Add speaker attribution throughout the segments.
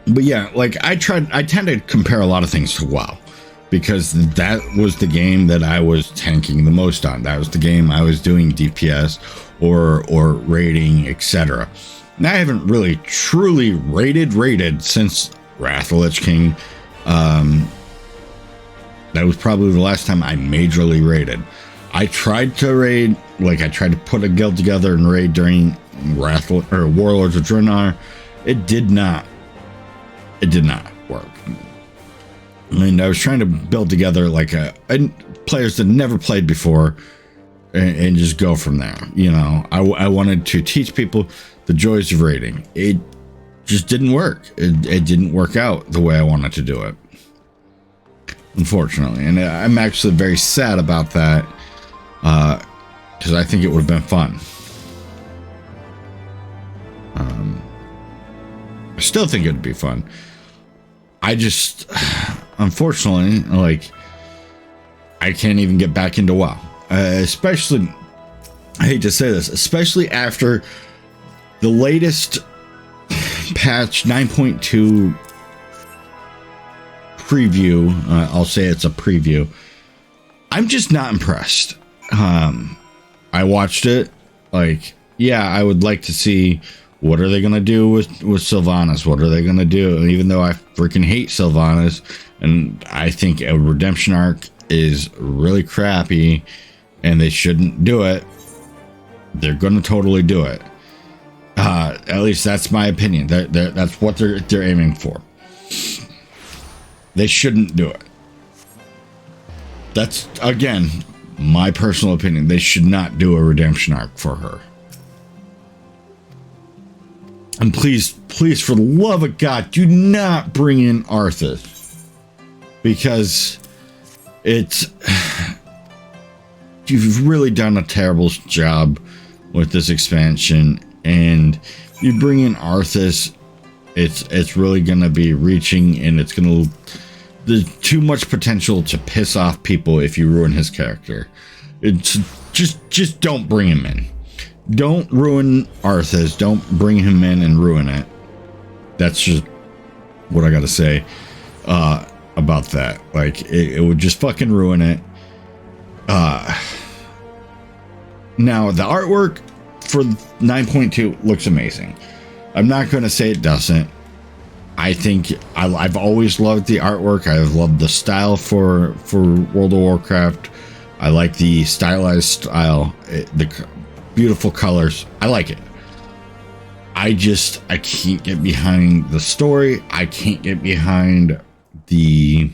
Speaker 1: But yeah, like I tend to compare a lot of things to WoW because that was the game that I was tanking the most on. That was the game I was doing DPS or raiding, etc. And I haven't really truly raided since Wrath of the Lich King. That was probably the last time I majorly raided. I tried to raid, like I tried to put a guild together and raid during Warlords of Draenor. It did not work. I mean, I was trying to build together like players that never played before and just go from there. You know, I wanted to teach people the joys of raiding. It just didn't work. It didn't work out the way I wanted to do it, unfortunately. And I'm actually very sad about that because I think it would have been fun. I still think it'd be fun. I just, unfortunately, like, I can't even get back into WoW. Especially, I hate to say this, especially after the latest patch 9.2 preview. I'll say it's a preview. I'm just not impressed. I watched it. Like, yeah, I would like to see what are they going to do with Sylvanas? What are they going to do? Even though I freaking hate Sylvanas, and I think a redemption arc is really crappy, and they shouldn't do it, they're going to totally do it. At least that's my opinion. That's what they're aiming for. They shouldn't do it. That's, again, my personal opinion. They should not do a redemption arc for her. And please, for the love of God, do not bring in Arthas. Because you've really done a terrible job with this expansion. And you bring in Arthas, it's really going to be reaching, and it's going to... There's too much potential to piss off people if you ruin his character. It's just don't bring him in. Don't ruin Arthas. Don't bring him in and ruin it. That's just what I gotta say about that. Like, it would just fucking ruin it. Now, the artwork for 9.2 looks amazing. I'm not gonna say it doesn't. I think I've always loved the artwork. I've loved the style for World of Warcraft. I like the stylized style, the beautiful colors. I like it. I can't get behind the story. I can't get behind the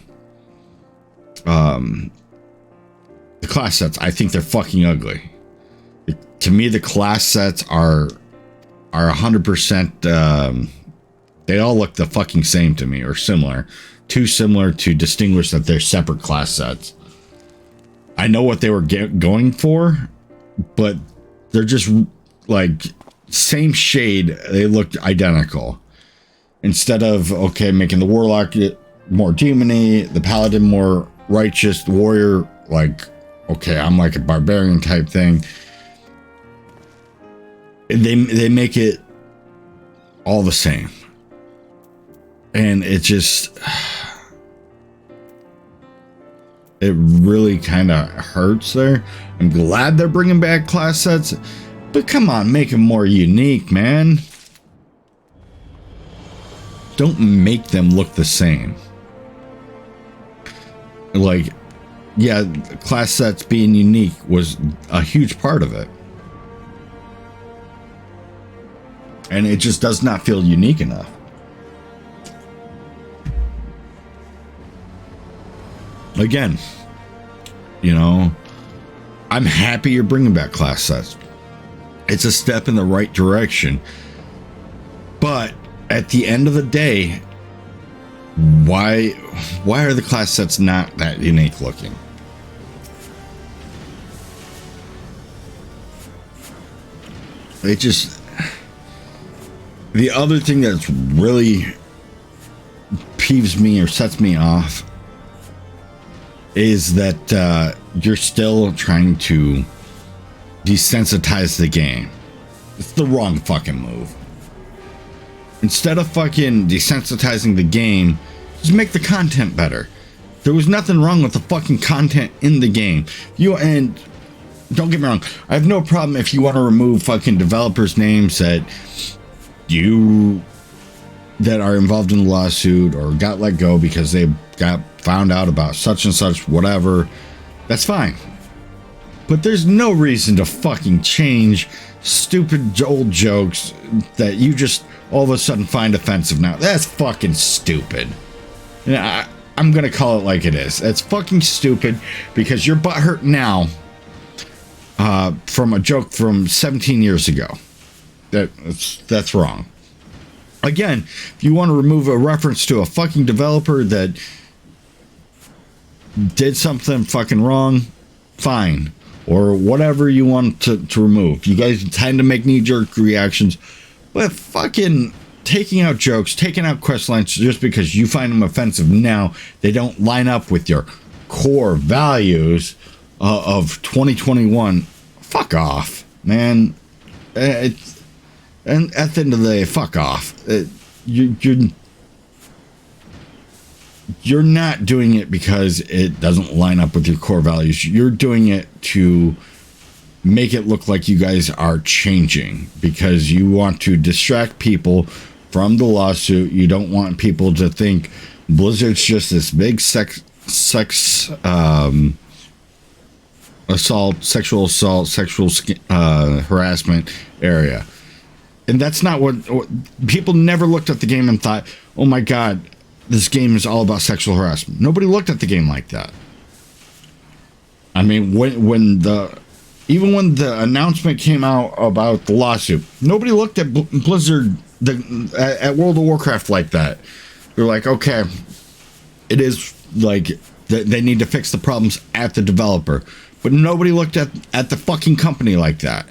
Speaker 1: class sets. I think they're fucking ugly. To me, the class sets are 100%. They all look the fucking same to me, or similar. Too similar to distinguish that they're separate class sets. I know what they were going for, but they're just like same shade. They looked identical. Instead of, okay, making the warlock more demony, the paladin more righteous, the warrior like, okay, I'm like a barbarian type thing. They make it all the same. And it just, it really kind of hurts there. I'm glad they're bringing back class sets, but come on, make them more unique, man. Don't make them look the same. Like, yeah, class sets being unique was a huge part of it. And it just does not feel unique enough. Again, you know, I'm happy you're bringing back class sets. It's a step in the right direction. But at the end of the day, why are the class sets not that unique looking? It just... The other thing that's really peeves me or sets me off is that you're still trying to desensitize the game. It's the wrong fucking move. Instead of fucking desensitizing the game, just make the content better. There was nothing wrong with the fucking content in the game. And don't get me wrong, I have no problem if you want to remove fucking developers' names that are involved in the lawsuit or got let go because they got found out about such and such, whatever. That's fine. But there's no reason to fucking change stupid old jokes that you just all of a sudden find offensive now. That's fucking stupid. I'm gonna call it like it is. That's fucking stupid because you're butthurt now from a joke from 17 years ago. That's wrong. Again, if you want to remove a reference to a fucking developer that did something fucking wrong, fine. Or whatever you want to remove. You guys tend to make knee-jerk reactions, but fucking taking out jokes, taking out quest lines just because you find them offensive now, they don't line up with your core values of 2021. Fuck off, man. And at the end of the day, fuck off. You're not doing it because it doesn't line up with your core values. You're doing it to make it look like you guys are changing because you want to distract people from the lawsuit. You don't want people to think Blizzard's just this big sex assault, sexual harassment area. And that's not what people never looked at the game and thought, oh my God, this game is all about sexual harassment. Nobody looked at the game like that. I mean, when the announcement came out about the lawsuit, nobody looked at Blizzard at World of Warcraft like that. They're like, okay, it is like they need to fix the problems at the developer, but nobody looked at the fucking company like that.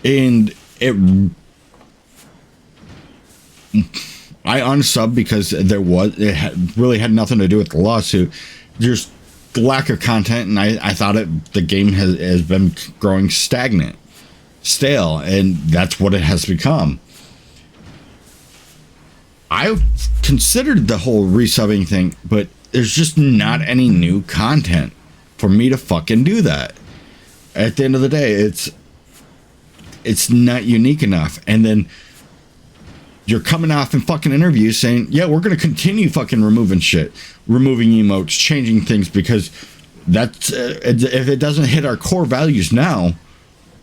Speaker 1: And I unsubbed because it really had nothing to do with the lawsuit. Just the lack of content, and I thought the game has been growing stagnant, stale, and that's what it has become. I considered the whole resubbing thing, but there's just not any new content for me to fucking do that. At the end of the day, it's not unique enough. And then you're coming off in fucking interviews saying, yeah, we're going to continue fucking removing shit, removing emotes, changing things because that's if it doesn't hit our core values now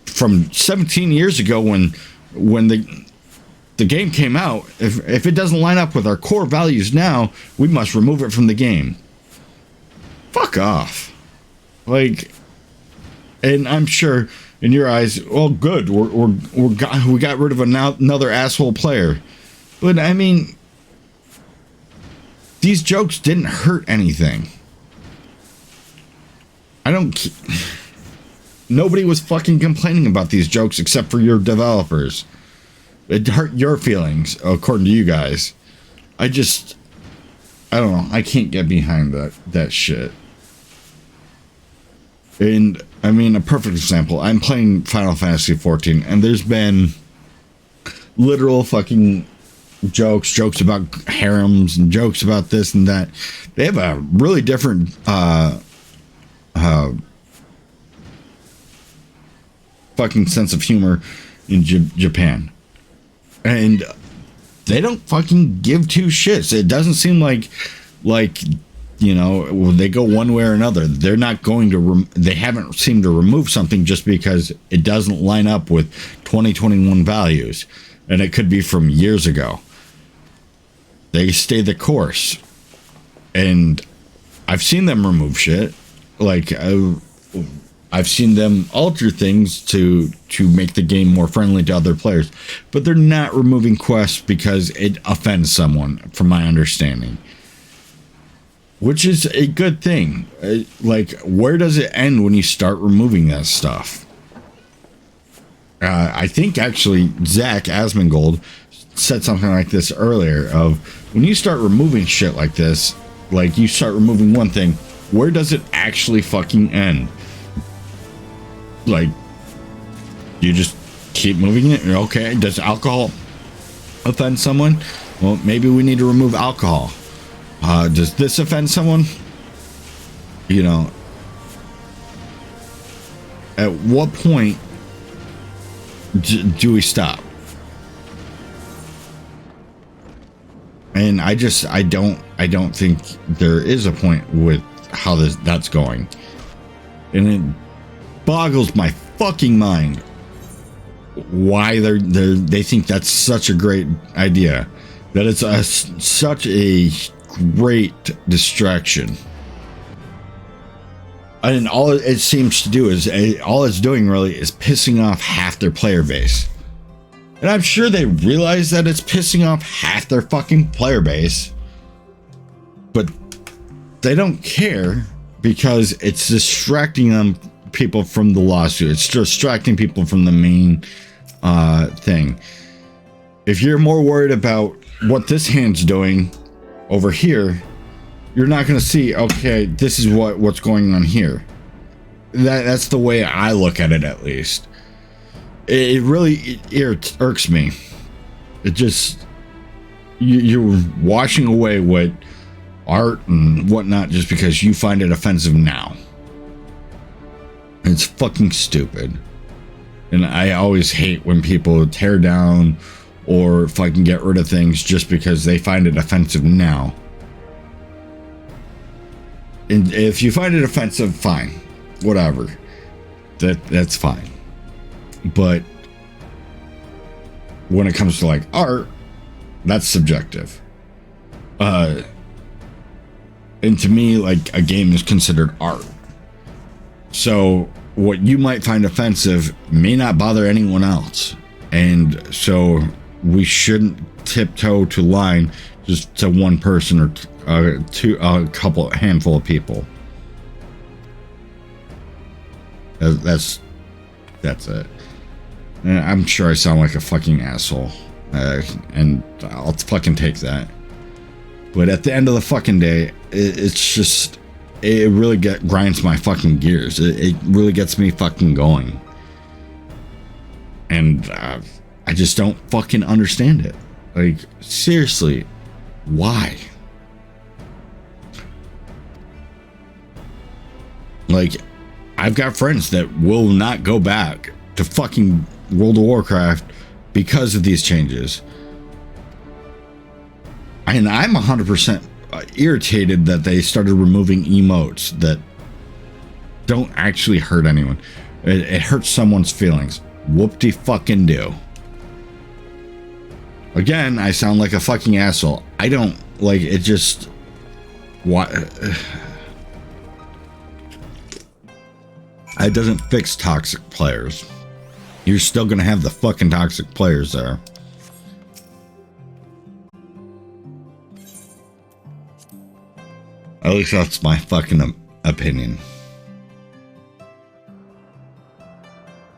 Speaker 1: from 17 years ago when the game came out, if it doesn't line up with our core values now, we must remove it from the game. Fuck off. Like, and I'm sure in your eyes, well, good, we got rid of another asshole player. But I mean, these jokes didn't hurt anything. Nobody was fucking complaining about these jokes except for your developers. It hurt your feelings, according to you guys. I don't know. I can't get behind that shit. And I mean, a perfect example. I'm playing Final Fantasy 14, and there's been literal fucking jokes about harems and jokes about this and that. They have a really different fucking sense of humor in Japan, and they don't fucking give two shits. It doesn't seem like you know, they go one way or another. They're not going to they haven't seemed to remove something just because it doesn't line up with 2021 values, and it could be from years ago. They stay the course, and I've seen them remove shit. Like I've seen them alter things to make the game more friendly to other players, but they're not removing quests because it offends someone, from my understanding, which is a good thing. Like, where does it end when you start removing that stuff? I think actually Zach Asmongold said something like this earlier, of when you start removing shit like this, like you start removing one thing, where does it actually fucking end? Like, you just keep moving it? Okay, does alcohol offend someone? Well, maybe we need to remove alcohol. Does this offend someone? You know, at what point do we stop? And I don't think there is a point with how that's going. And it boggles my fucking mind why they think that's such a great idea, that it's such a great distraction. And all it seems to do is, all it's doing really is pissing off half their player base. And I'm sure they realize that it's pissing off half their fucking player base, but they don't care because it's distracting people from the lawsuit. It's distracting people from the main thing. If you're more worried about what this hand's doing over here, you're not going to see, okay, this is what's going on here. That's the way I look at it, at least. It really irks me. It just, you're washing away what art and whatnot just because you find it offensive now. It's fucking stupid. And I always hate when people tear down or fucking get rid of things just because they find it offensive now. And if you find it offensive, fine, whatever, that's fine. But when it comes to like art, that's subjective. And to me, like, a game is considered art. So what you might find offensive may not bother anyone else, and so we shouldn't tiptoe to line just to one person or to a handful of people. That's it. And I'm sure I sound like a fucking asshole, and I'll fucking take that. But at the end of the fucking day, it's just, it really grinds my fucking gears. It really gets me fucking going. And I just don't fucking understand it. Like, seriously, why? Like, I've got friends that will not go back to fucking World of Warcraft because of these changes. And I'm 100% irritated that they started removing emotes that don't actually hurt anyone. It hurts someone's feelings. Whoop-de-fucking-do. Again, I sound like a fucking asshole. I don't, like, it just... What? It doesn't fix toxic players. You're still gonna have the fucking toxic players there. At least that's my fucking opinion.